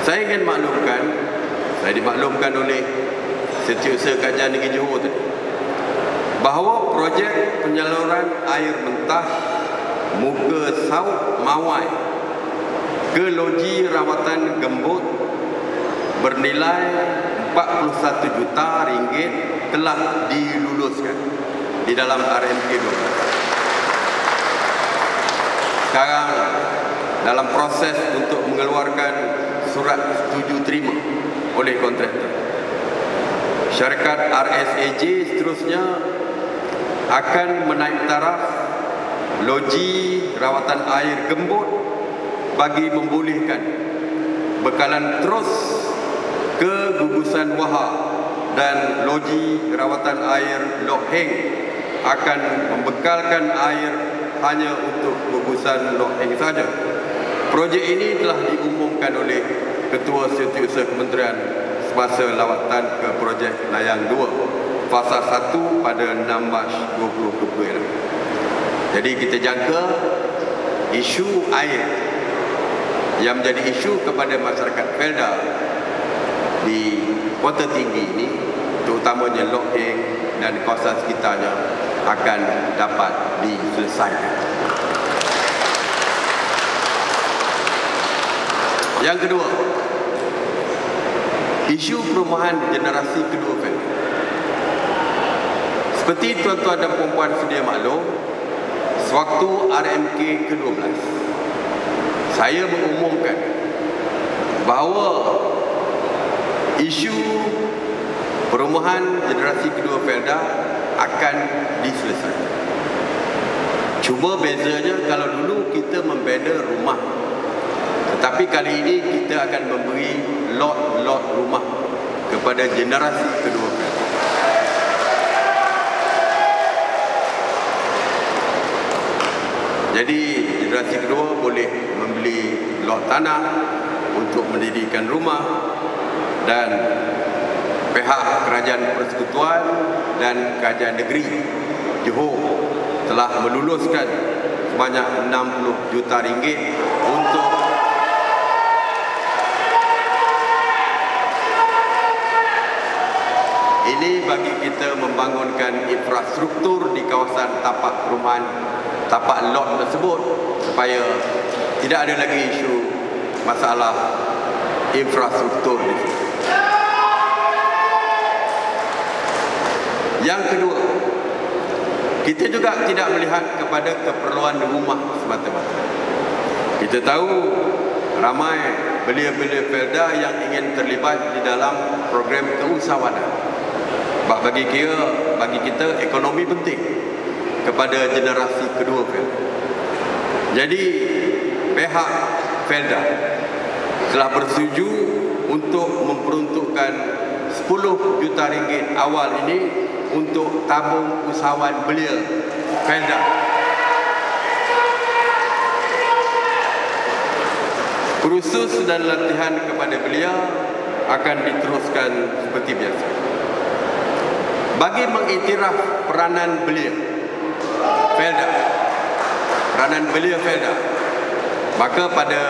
Saya ingin maklumkan, saya dimaklumkan oleh Setiausaha Kajian Negeri Johor tadi, bahawa projek penyaluran air mentah muka Sauk Mawai ke loji rawatan Gembut bernilai 41 juta ringgit telah diluluskan di dalam RMK 12. Sekarang dalam proses untuk mengeluarkan surat setuju terima oleh kontraktor. Syarikat RSAJ seterusnya akan menaik taraf loji rawatan air Gembut bagi membolehkan bekalan terus ke gugusan Wahar, dan loji rawatan air Lok Heng akan membekalkan air hanya untuk gugusan Lok Heng saja. Projek ini telah diumumkan oleh Ketua Setiausaha Kementerian semasa lawatan ke projek Layang 2 fasa 1 pada 6 Mac 2022. Jadi kita jangka isu air yang menjadi isu kepada masyarakat Felda di Kota Tinggi ini, terutamanya Lok Heng dan kawasan sekitarnya, akan dapat diselesaikan. Yang kedua, isu perumahan generasi kedua Felda. Seperti tuan-tuan dan puan-puan sedia maklum, sewaktu RMK ke-12, saya mengumumkan bahawa isu perumahan generasi kedua Felda akan diselesaikan. Cuma bezanya, kalau dulu kita membina rumah, tetapi kali ini kita akan memberi lot-lot rumah kepada generasi kedua Felda. Jadi generasi kedua boleh membeli lot tanah untuk mendirikan rumah, dan pihak Kerajaan Persekutuan dan Kerajaan Negeri Johor telah meluluskan sebanyak 60 juta ringgit untuk ini bagi kita membangunkan infrastruktur di kawasan tapak perumahan, tapak lot tersebut, supaya tidak ada lagi isu masalah infrastruktur di situ. Yang kedua, kita juga tidak melihat kepada keperluan rumah semata-mata. Kita tahu ramai belia-belia Felda yang ingin terlibat di dalam program keusahawanan. Bagi kita ekonomi penting kepada generasi kedua Felda. Jadi pihak Felda telah bersetuju untuk memperuntukkan 10 juta ringgit awal ini untuk tabung usahawan belia Felda. Kursus dan latihan kepada belia akan diteruskan seperti biasa. Bagi mengiktiraf peranan belia Felda, maka pada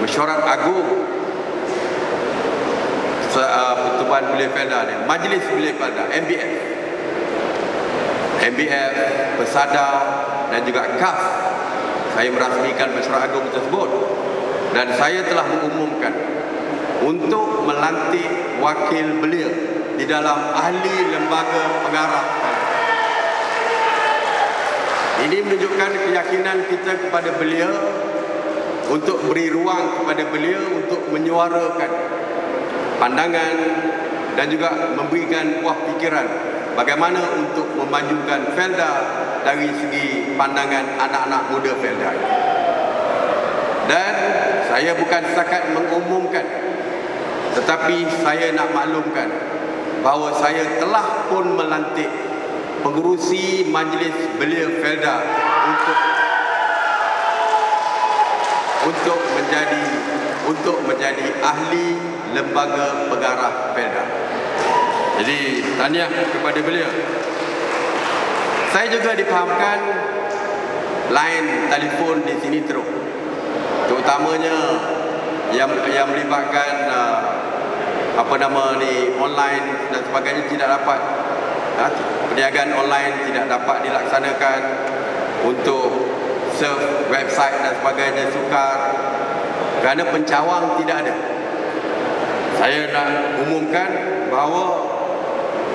Mesyuarat Agung Pertubuhan Belia Felda ni, Majlis Belia Felda, MBF, Persada dan juga KAF, saya merasmikan Mesyuarat Agung tersebut, dan saya telah mengumumkan untuk melantik wakil belia di dalam ahli lembaga pengarah. Ini menunjukkan keyakinan kita kepada belia, untuk beri ruang kepada belia untuk menyuarakan pandangan dan juga memberikan buah fikiran bagaimana untuk memajukan Felda dari segi pandangan anak-anak muda Felda. Dan saya bukan setakat mengumumkan, tetapi saya nak maklumkan bahawa saya telah pun melantik pengerusi Majlis Belia Felda untuk menjadi ahli lembaga pengarah Felda. Jadi tahniah kepada beliau. Saya juga difahamkan lain telefon di sini teruk, terutamanya yang melibatkan online dan sebagainya tidak dapat. Perniagaan online tidak dapat dilaksanakan, untuk surf website dan sebagainya sukar kerana pencawang tidak ada. Saya nak umumkan bahawa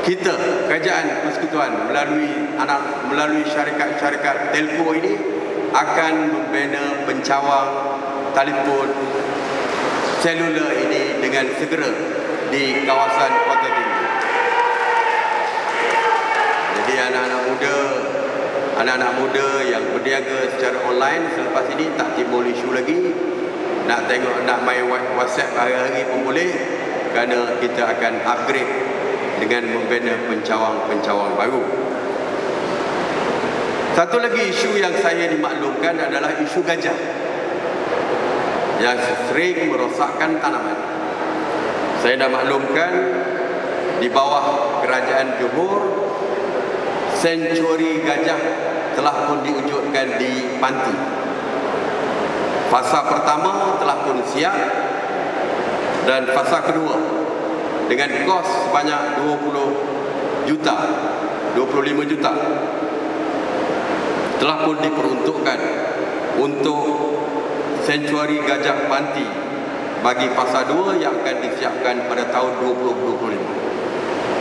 kita, Kerajaan Persekutuan melalui syarikat-syarikat telco ini akan membina pencawang telefon seluler ini dengan segera di kawasan Kota Tinggi. Jadi anak-anak muda yang berniaga secara online selepas ini tak timbul isu lagi. Nak main WhatsApp hari-hari pun boleh, kerana kita akan upgrade dengan membina pencawang-pencawang baru. Satu lagi isu yang saya dimaklumkan adalah isu gajah yang sering merosakkan tanaman. Saya dah maklumkan di bawah Kerajaan Johor, sanctuary gajah telah pun diwujudkan di Panti. Fasa pertama telah pun siap, dan fasa kedua dengan kos sebanyak 25 juta telah pun diperuntukkan untuk sanctuary gajah Panti bagi fasa 2 yang akan disiapkan pada tahun 2025.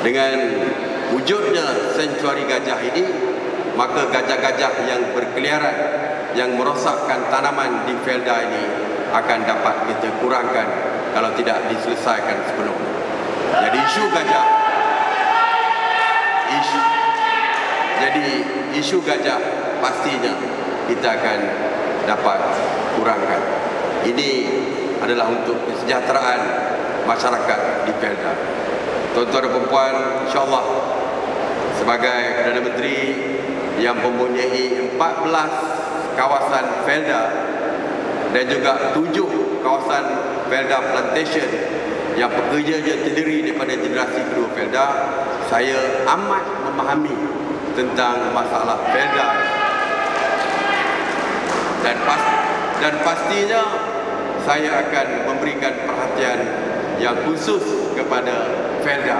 Dengan wujudnya sanctuary gajah ini, maka gajah-gajah yang berkeliaran yang merosakkan tanaman di Felda ini akan dapat kita kurangkan kalau tidak diselesaikan sepenuhnya. Jadi isu gajah pastinya kita akan dapat kurangkan. Ini adalah untuk kesejahteraan masyarakat di Felda. Tuan-tuan dan puan-puan, insya-Allah sebagai Perdana Menteri yang mempunyai 14 kawasan Felda dan juga 7 kawasan Felda Plantation yang pekerjanya terdiri daripada generasi kedua Felda, saya amat memahami tentang masalah Felda, dan pastinya saya akan memberikan perhatian yang khusus kepada Felda.